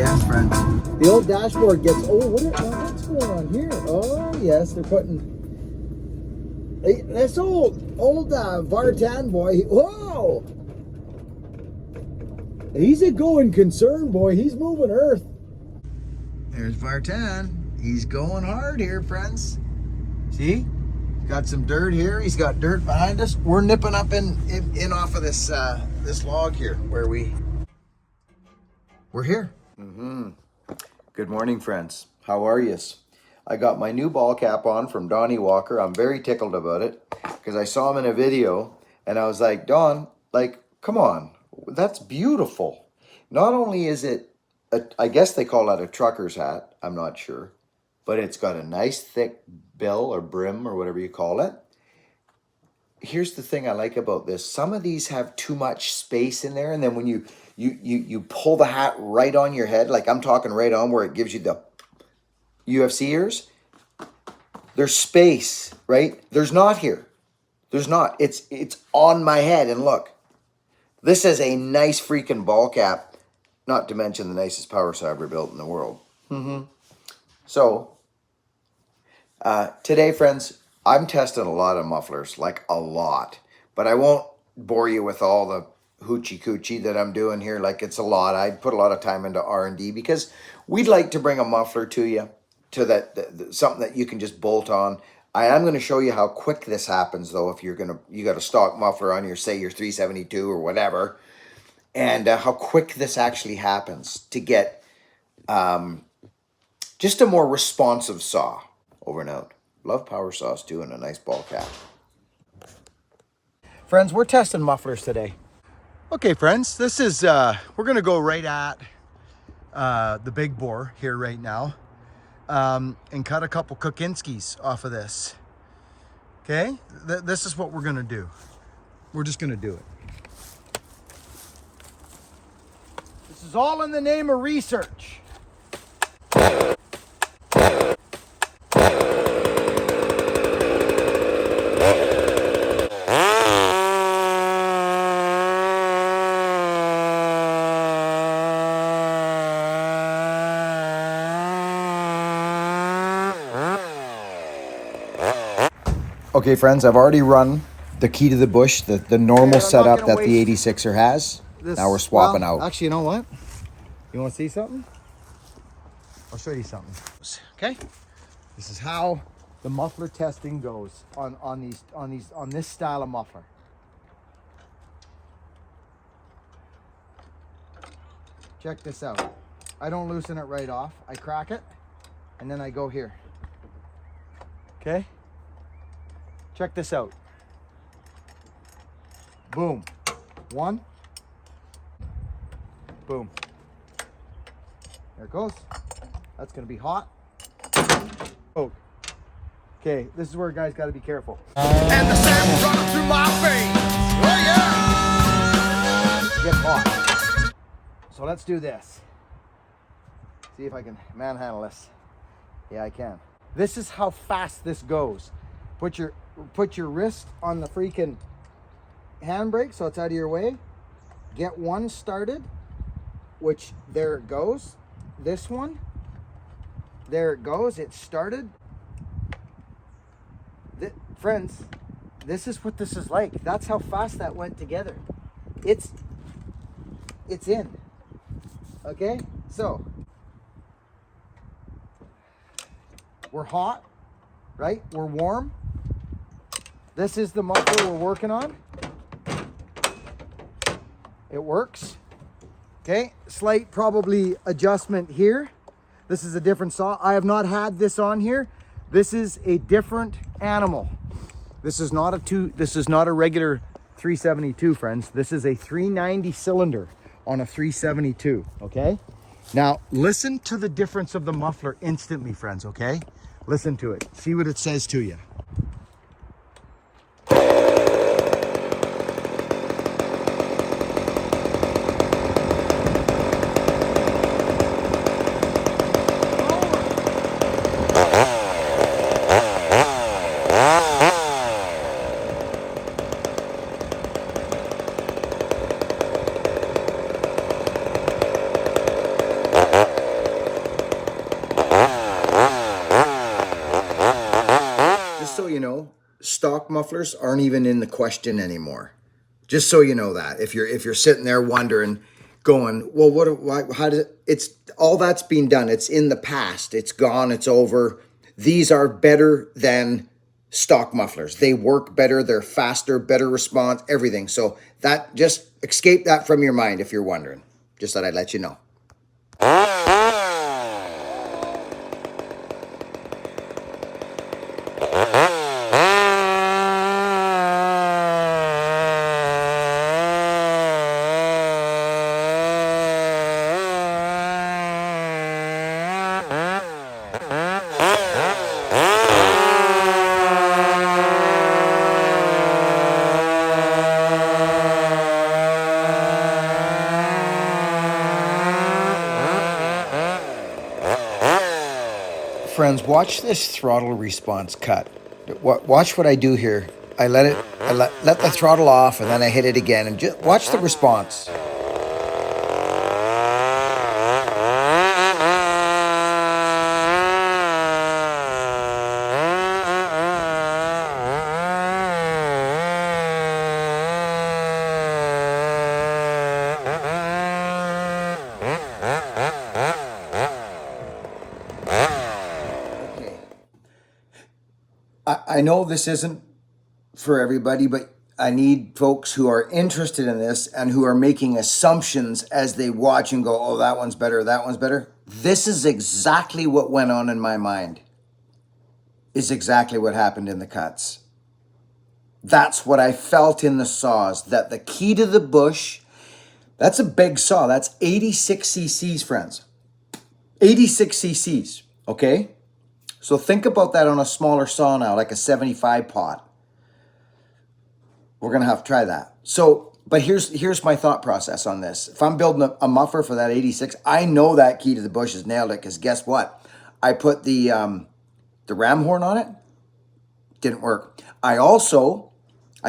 Yes, friends. The old dashboard gets, what's going on here? Oh, yes, they're putting, this old Vartan boy, whoa! He's a going concern, boy. He's moving earth. There's Vartan. He's going hard here, friends. See? Got some dirt here. He's got dirt behind us. We're nipping up in off of this this log here where we're here. Good morning, friends. How are yous? I got my new ball cap on from Donnie Walker. I'm very tickled about it because I saw him in a video and I was like, Don, like, come on, that's beautiful. Not only is it, I guess they call that a trucker's hat, I'm not sure, but it's got a nice thick bill or brim or whatever you call it. Here's the thing I like about this. Some of these have too much space in there, and then when you pull the hat right on your head, like I'm talking right on where it gives you the UFC ears, there's space, right? There's not here. There's not. It's on my head, and look. This is a nice freaking ball cap, not to mention the nicest power saw ever built in the world. So, today, friends, I'm testing a lot of mufflers, like a lot. But I won't bore you with all the hoochie coochie that I'm doing here. Like, it's a lot. I put a lot of time into R&D because we'd like to bring a muffler to you, to something that you can just bolt on. I am going to show you how quick this happens, though, if you got a stock muffler on your, say, your 372 or whatever, and how quick this actually happens to get just a more responsive saw. Over and out. Love power saws too, and a nice ball cap. Friends, we're testing mufflers today. Okay, friends, this is, we're going to go right at the big bore here right now and cut a couple Kokinskis off of this. Okay, this is what we're going to do. We're just going to do it. This is all in the name of research. Okay, friends, I've already run the key to the bush, the normal setup that the 86er has. Now we're swapping out. Actually, you know what? You want to see something? I'll show you something. Okay, this is how the muffler testing goes on this style of muffler. Check this out. I don't loosen it right off. I crack it, and then I go here. Okay. Check this out. Boom. One. Boom. There it goes. That's going to be hot. Oh. Okay, this is where guys got to be careful. And the sand running through my veins. Oh yeah. Get hot. So let's do this. See if I can manhandle this. Yeah, I can. This is how fast this goes. Put your wrist on the freaking handbrake so it's out of your way. Get one started, which there it goes. This one, there it goes. It started. Friends, this is what this is like. That's how fast that went together. It's in. Okay, so we're hot, right? We're warm. This is the muffler we're working on. It works. Okay, slight probably adjustment here. This is a different saw. I have not had this on here. This is a different animal. This is not a regular 372, friends. This is a 390 cylinder on a 372, okay? Now, listen to the difference of the muffler instantly, friends, okay? Listen to it. See what it says to you. Just so you know, stock mufflers aren't even in the question anymore. Just so you know that. If you're sitting there wondering, going, well, how does it, it's all that's been done. It's in the past. It's gone. It's over. These are better than stock mufflers. They work better. They're faster, better response, everything. So that, just escape that from your mind if you're wondering. Just thought I'd let you know. Friends, watch this throttle response cut. Watch what I do here. I let the throttle off, and then I hit it again, and just watch the response. I know this isn't for everybody, but I need folks who are interested in this and who are making assumptions as they watch and go, oh, that one's better, that one's better. This is exactly what went on in my mind. Is exactly what happened in the cuts. That's what I felt in the saws, that the key to the bush, that's a big saw. That's 86 cc's, friends. 86 cc's, okay? So think about that on a smaller saw now, like a 75 pot. We're gonna have to try that. So, but here's my thought process on this. If I'm building a muffler for that 86, I know that key to the bush has nailed it, because guess what? I put the ram horn on it. Didn't work. I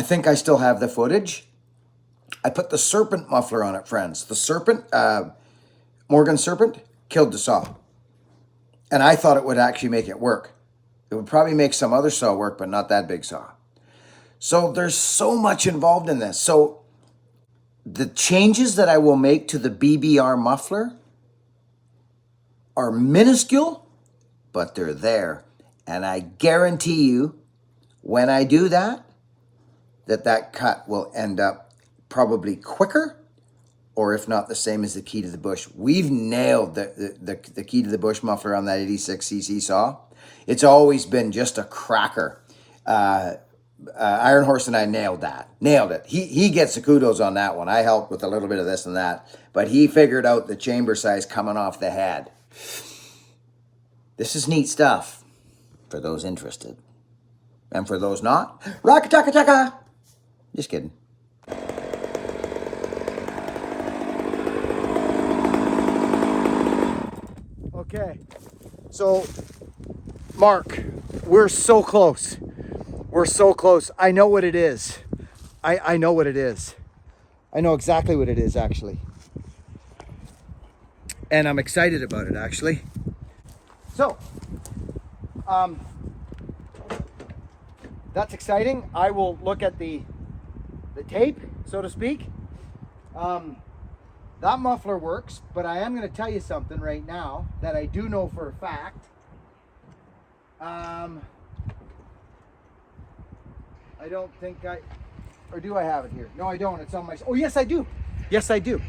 think I still have the footage. I put the Serpent muffler on it, friends. The Serpent, Morgan Serpent, killed the saw. And I thought it would actually make it work. It would probably make some other saw work, but not that big saw. So there's so much involved in this. So the changes that I will make to the BBR muffler are minuscule, but they're there. And I guarantee you, when I do that, that cut will end up probably quicker, or if not the same as the key to the bush. We've nailed the key to the bush muffler on that 86 cc saw. It's always been just a cracker. Iron Horse and I nailed that. Nailed it. He gets the kudos on that one. I helped with a little bit of this and that, but he figured out the chamber size coming off the head. This is neat stuff for those interested. And for those not, rock-a-taka-taka. Just kidding. Okay, so Mark, we're so close. We're so close. I know what it is. I know what it is. I know exactly what it is, actually. And I'm excited about it, actually. So, that's exciting. I will look at the tape, so to speak. That muffler works, but I am going to tell you something right now that I do know for a fact. I don't think or do I have it here? No, I don't. It's on my, oh yes I do. Yes I do.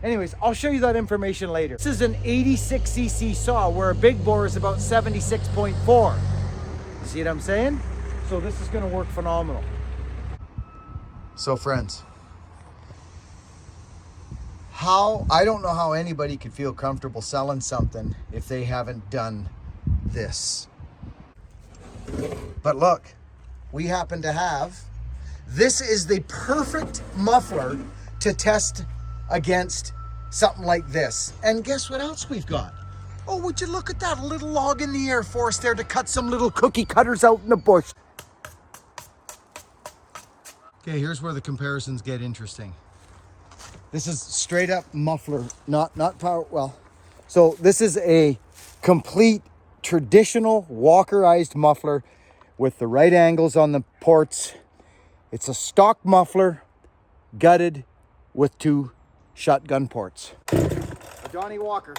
Anyways, I'll show you that information later. This is an 86 cc saw where a big bore is about 76.4. See what I'm saying? So this is going to work phenomenal. So friends, I don't know how anybody could feel comfortable selling something if they haven't done this. But look, we happen to have, this is the perfect muffler to test against something like this. And guess what else we've got? Oh, would you look at that, a little log in the air for us there to cut some little cookie cutters out in the bush. Okay, here's where the comparisons get interesting. This is straight up muffler, not power, well. So this is a complete traditional walkerized muffler with the right angles on the ports. It's a stock muffler, gutted with 2 shotgun ports. A Donnie Walker.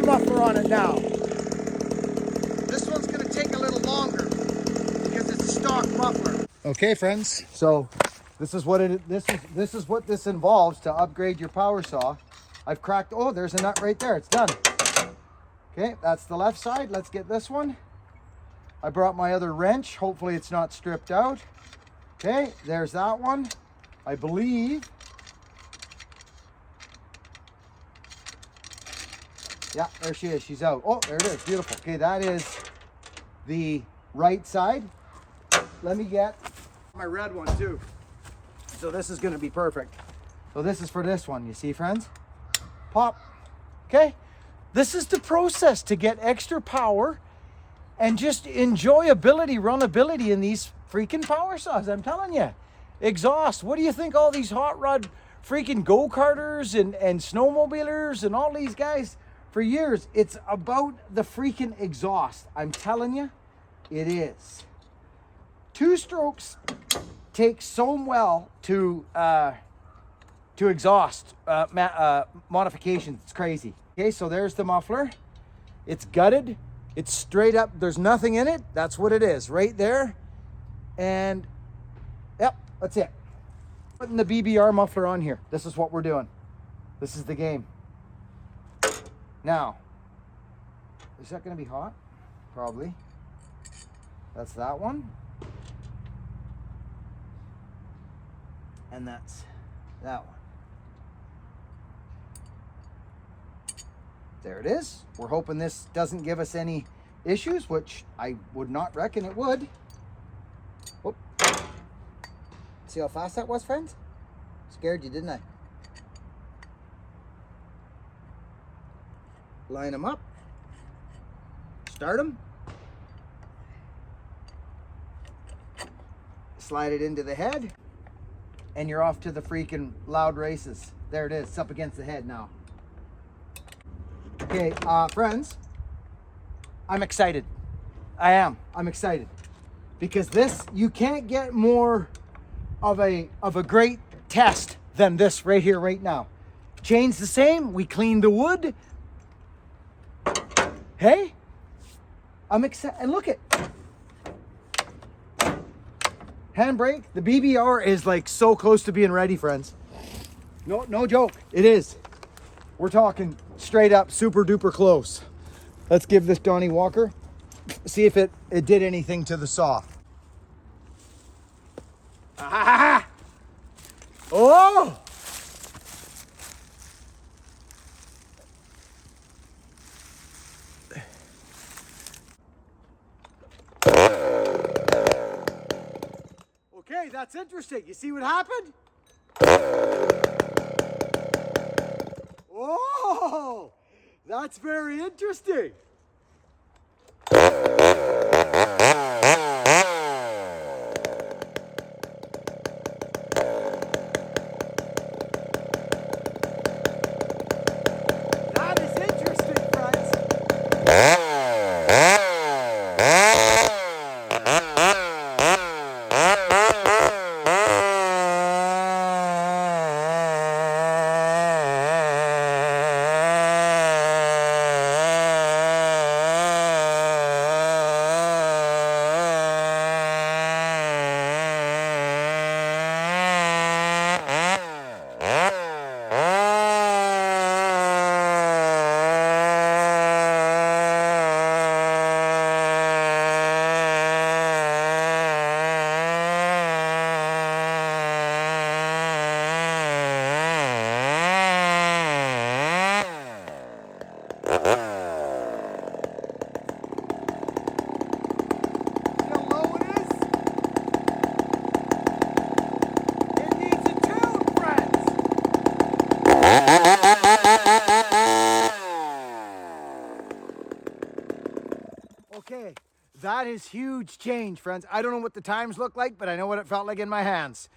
Muffler on it now. This one's going to take a little longer because it's a stock muffler. Okay, friends. So this is what this is what this involves to upgrade your power saw. I've cracked. Oh, there's a nut right there. It's done. Okay, that's the left side. Let's get this one. I brought my other wrench. Hopefully it's not stripped out. Okay, there's that one. I believe. Yeah, there she is. She's out. Oh, there it is. Beautiful. Okay, that is the right side. Let me get my red one too. So this is going to be perfect. So this is for this one. You see, friends? Pop. Okay. This is the process to get extra power and just enjoyability, runability in these freaking power saws. I'm telling you. Exhaust. What do you think all these hot rod freaking go-karters and snowmobilers and all these guys for years? It's about the freaking exhaust. I'm telling you, it is. 2 strokes take so well to exhaust modifications. It's crazy. Okay, so there's the muffler. It's gutted. It's straight up. There's nothing in it. That's what it is right there. And yep, that's it. Putting the BBR muffler on here. This is what we're doing. This is the game. Now, is that going to be hot? Probably. That's that one. And that's that one. There it is. We're hoping this doesn't give us any issues, which I would not reckon it would. Whoop. See how fast that was, friends? Scared you, didn't I? Line them up. Start them. Slide it into the head. And you're off to the freaking loud races. There it is. It's up against the head now. Okay, friends, I'm excited. I am. I'm excited. Because this, you can't get more of a great test than this right here, right now. Chain's the same. We cleaned the wood. Hey, I'm excited. And look at handbrake. The BBR is like so close to being ready, friends. No joke. It is. We're talking straight up super duper close. Let's give this Donnie Walker. See if it did anything to the saw. Ah! Oh! Okay, that's interesting. You see what happened? Oh, that's very interesting. That is interesting, friends. Okay, that is huge change, friends. I don't know what the times look like, but I know what it felt like in my hands.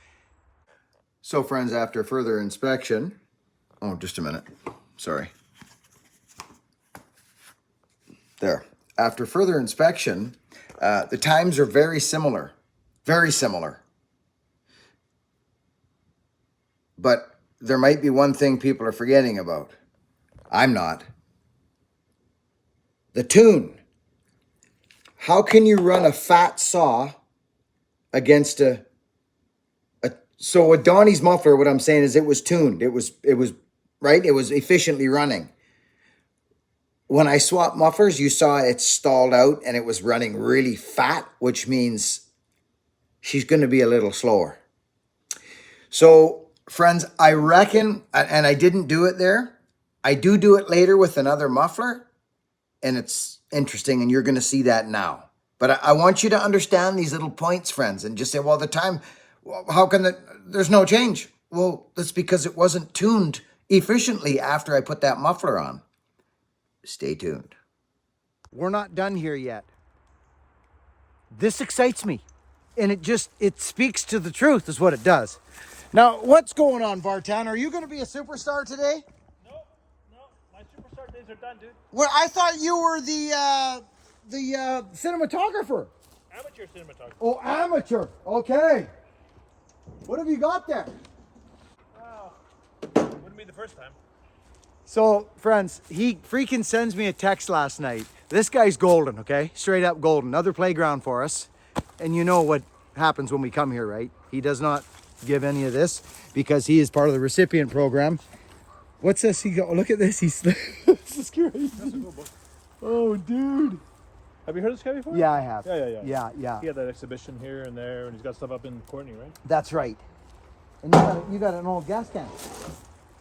So friends, after further inspection, oh, just a minute, sorry. There. After further inspection, the times are very similar. Very similar. But there might be one thing people are forgetting about. I'm not. The tune. How can you run a fat saw against so with Donnie's muffler, what I'm saying is it was tuned. It was right. It was efficiently running. When I swapped mufflers, you saw it stalled out and it was running really fat, which means she's going to be a little slower. So friends, I reckon, and I didn't do it there. I do it later with another muffler, and it's interesting, and you're going to see that now. But I want you to understand these little points, friends, and just say, well, the time, how can there's no change? Well, that's because it wasn't tuned efficiently after I put that muffler on. Stay tuned. We're not done here yet. This excites me, and it speaks to the truth is what it does. Now, what's going on, Vartan? Are you going to be a superstar today? No, my superstar days are done, dude. Well, I thought you were the cinematographer. Amateur cinematographer. Oh, amateur. Okay. What have you got there? Wow. Wouldn't be the first time. So, friends, he freaking sends me a text last night. This guy's golden, okay? Straight up golden. Another playground for us. And you know what happens when we come here, right? He does not give any of this because he is part of the recipient program. What's this? Look at this. This is crazy. That's a cool book. Oh, dude. Have you heard of this guy before? Yeah, I have. Yeah. He had that exhibition here and there, and he's got stuff up in Courtney, right? That's right. And you got an old gas can.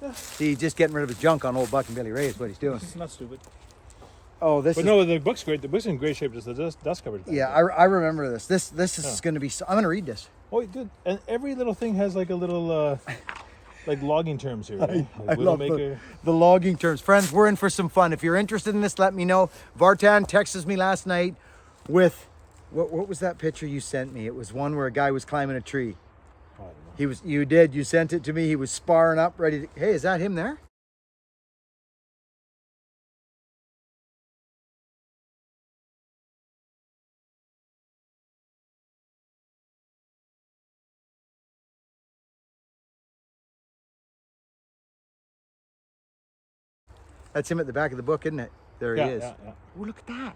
Yeah. See, he's just getting rid of his junk on old Buck and Billy Ray is what he's doing. It's not stupid. Oh, no, the book's great. The book's in great shape. Just the dust covered. Yeah, I remember this. This is going to be. I'm going to read this. Oh, good. And every little thing has like a little, like logging terms here. Right? I love the logging terms. Friends, we're in for some fun. If you're interested in this, let me know. Vartan texted me last night with, what was that picture you sent me? It was one where a guy was climbing a tree. Oh, I don't know. You sent it to me. He was sparring up, ready to, hey, is that him there? That's him at the back of the book, isn't it? There he is. Yeah. Oh, look at that.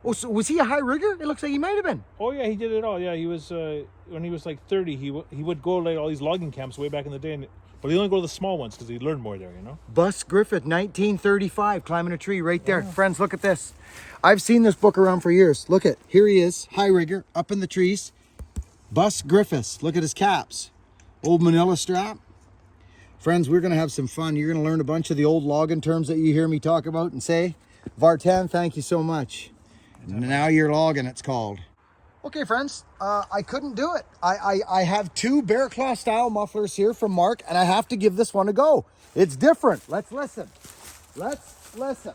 Oh, so was he a high rigger? It looks like he might have been. Oh yeah, he did it all. Yeah, he was when he was like 30. He would go like all these logging camps way back in the day, but he only go to the small ones because he learned more there. You know. Bus Griffith, 1935, climbing a tree right there. Yeah. Friends, look at this. I've seen this book around for years. Look at, here he is, high rigger, up in the trees. Bus Griffiths. Look at his caps. Old Manila strap. Friends, we're going to have some fun. You're going to learn a bunch of the old logging terms that you hear me talk about and say. Vartan, thank you so much. Now you're logging, it's called. Okay, friends, I couldn't do it. I have two bear claw style mufflers here from Mark, and I have to give this one a go. It's different. Let's listen. Let's listen.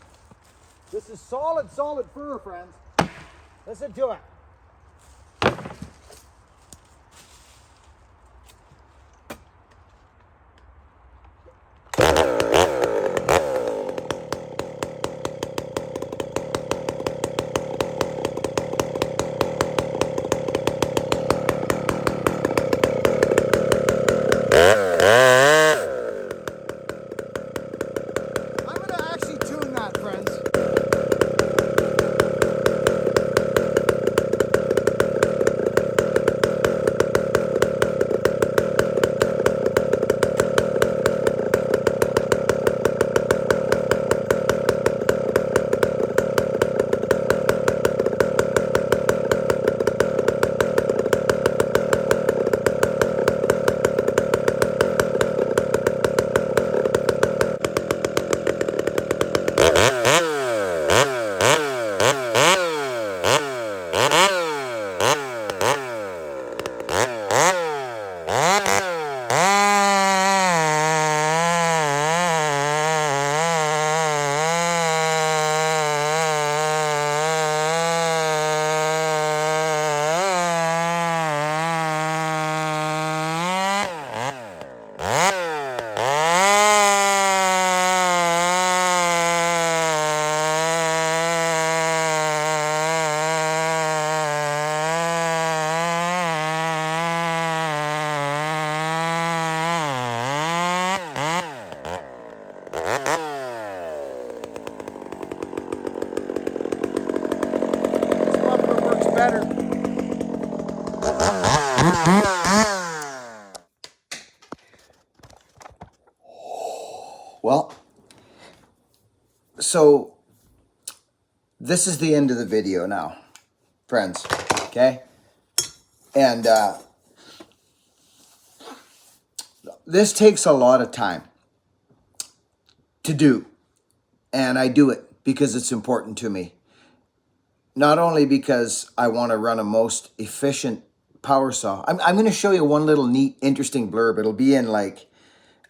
This is solid fur, friends. Listen to it. I'm gonna actually tune that, friends. This muffler works better. Well, so this is the end of the video now, friends, okay? And this takes a lot of time to do, and I do it because it's important to me. Not only because I want to run a most efficient power saw. I'm going to show you one little neat, interesting blurb. It'll be in like,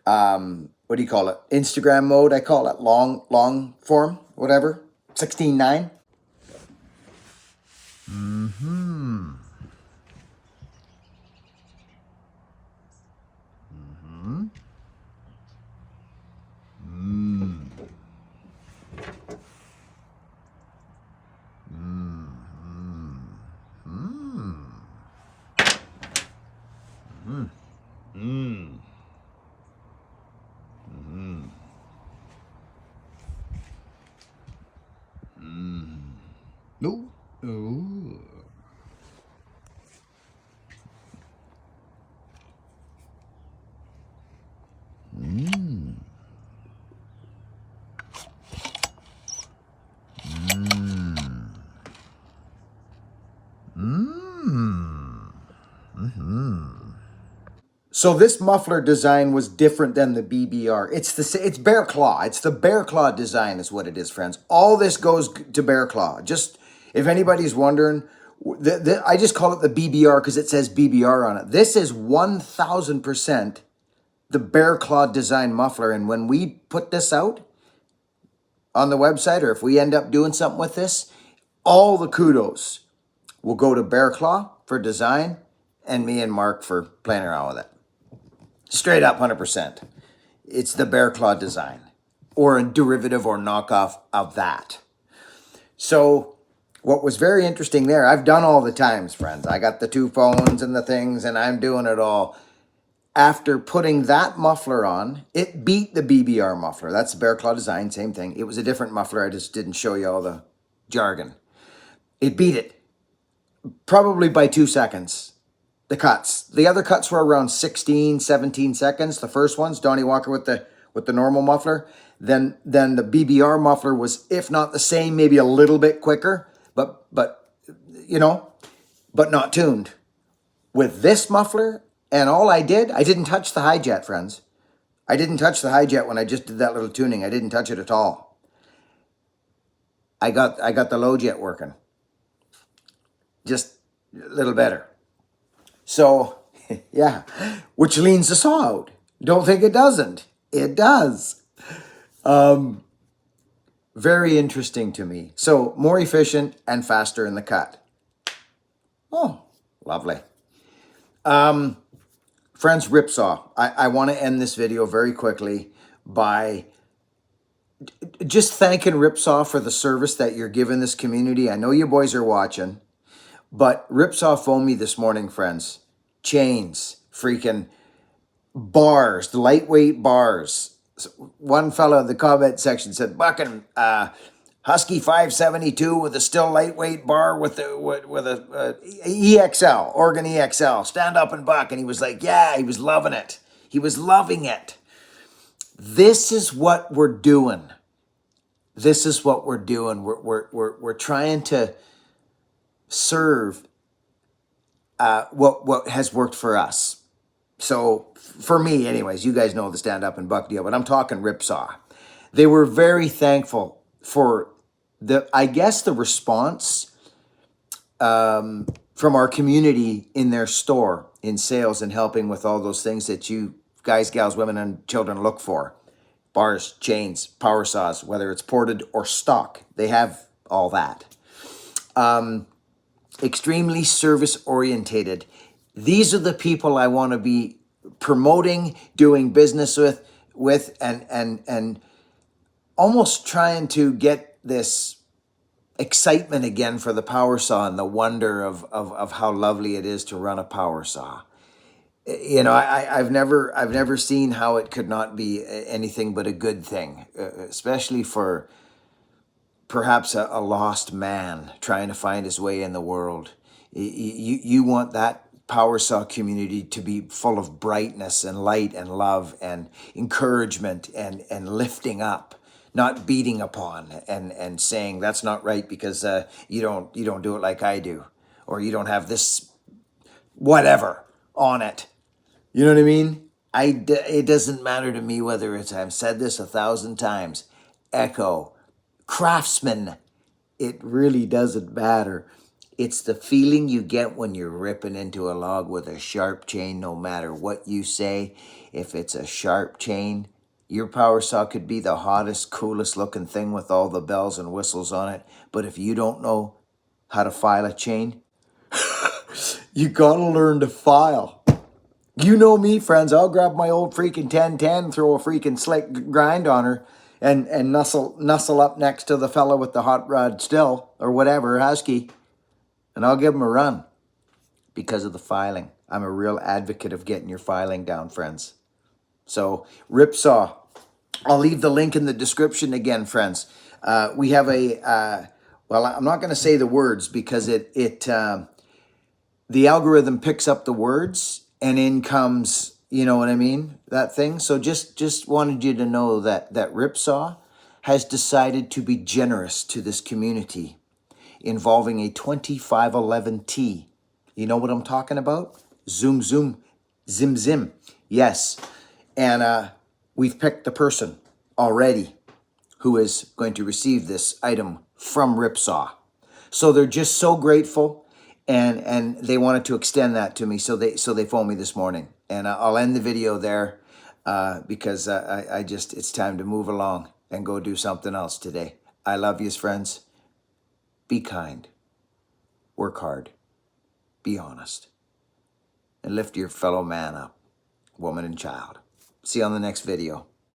what do you call it? Instagram mode, I call it, long form, whatever, 16:9. No. Ooh. So this muffler design was different than the BBR. It's bear claw. It's the bear claw design is what it is, friends. All this goes to bear claw. Just if anybody's wondering, I just call it the BBR because it says BBR on it. This is 1000% the bear claw design muffler. And when we put this out on the website, or if we end up doing something with this, all the kudos will go to bear claw for design and me and Mark for playing around with it. Straight up 100%. It's the bear claw design or a derivative or knockoff of that. So what was very interesting there, I've done all the times, friends. I got the two phones and the things and I'm doing it all. After putting that muffler on, it beat the BBR muffler. That's the bear claw design, same thing. It was a different muffler. I just didn't show you all the jargon. It beat it probably by 2 seconds. The cuts. The other cuts were around 16, 17 seconds. The first ones, Donnie Walker with the normal muffler. Then the BBR muffler was, if not the same, maybe a little bit quicker, but you know, but not tuned. With this muffler, and all I didn't touch the high jet, friends. I didn't touch the high jet when I just did that little tuning. I didn't touch it at all. I got the low jet working. Just a little better. So, yeah, which leans the saw out. Don't think it doesn't. It does. Very interesting to me. So, more efficient and faster in the cut. Oh, lovely. Friends, Ripsaw. I want to end this video very quickly by just thanking Ripsaw for the service that you're giving this community. I know you boys are watching, but Ripsaw phoned me this morning, friends. Chains, freaking bars, lightweight bars. One fellow in the comment section said, "Bucking, Husky 572 with a still lightweight bar with a EXL, Oregon EXL, stand up and buck." And he was like, yeah, he was loving it. He was loving it. This is what we're doing. This is what we're doing. We're trying to serve what has worked for us. So for me, anyways, you guys know the stand up and buck deal, but I'm talking Ripsaw. They were very thankful for the response from our community in their store, in sales, and helping with all those things that you guys, gals, women, and children look for. Bars, chains, power saws, whether it's ported or stock. They have all that. Extremely service orientated. These are the people I want to be promoting, doing business with, and almost trying to get this excitement again for the power saw and the wonder of how lovely it is to run a power saw. You know, I've never seen how it could not be anything but a good thing, especially for perhaps a lost man trying to find his way in the world. You want that power saw community to be full of brightness and light and love and encouragement and lifting up, not beating upon and saying that's not right because you don't do it like I do, or you don't have this whatever on it. You know what I mean? It doesn't matter to me whether it's, I've said this 1,000 times, Echo, Craftsman, it really doesn't matter. It's the feeling you get when you're ripping into a log with a sharp chain, no matter what you say. If it's a sharp chain, your power saw could be the hottest, coolest looking thing with all the bells and whistles on it. But if you don't know how to file a chain, you gotta learn to file. You know me, friends. I'll grab my old freaking 1010, throw a freaking slick grind on her, and nuzzle up next to the fella with the hot rod still, or whatever, husky, and I'll give him a run because of the filing. I'm a real advocate of getting your filing down, friends. So, Ripsaw. I'll leave the link in the description again, friends. We have a, well, I'm not going to say the words because the algorithm picks up the words and in comes, you know what I mean? That thing. So just wanted you to know that Ripsaw has decided to be generous to this community involving a 2511T. You know what I'm talking about? Zoom, zoom, zim, zim. Yes. And we've picked the person already who is going to receive this item from Ripsaw. So they're just so grateful. And they wanted to extend that to me, so they phoned me this morning, and I'll end the video there because I just, it's time to move along and go do something else today. I love yous, friends. Be kind, work hard, be honest, and lift your fellow man up, woman and child. See you on the next video.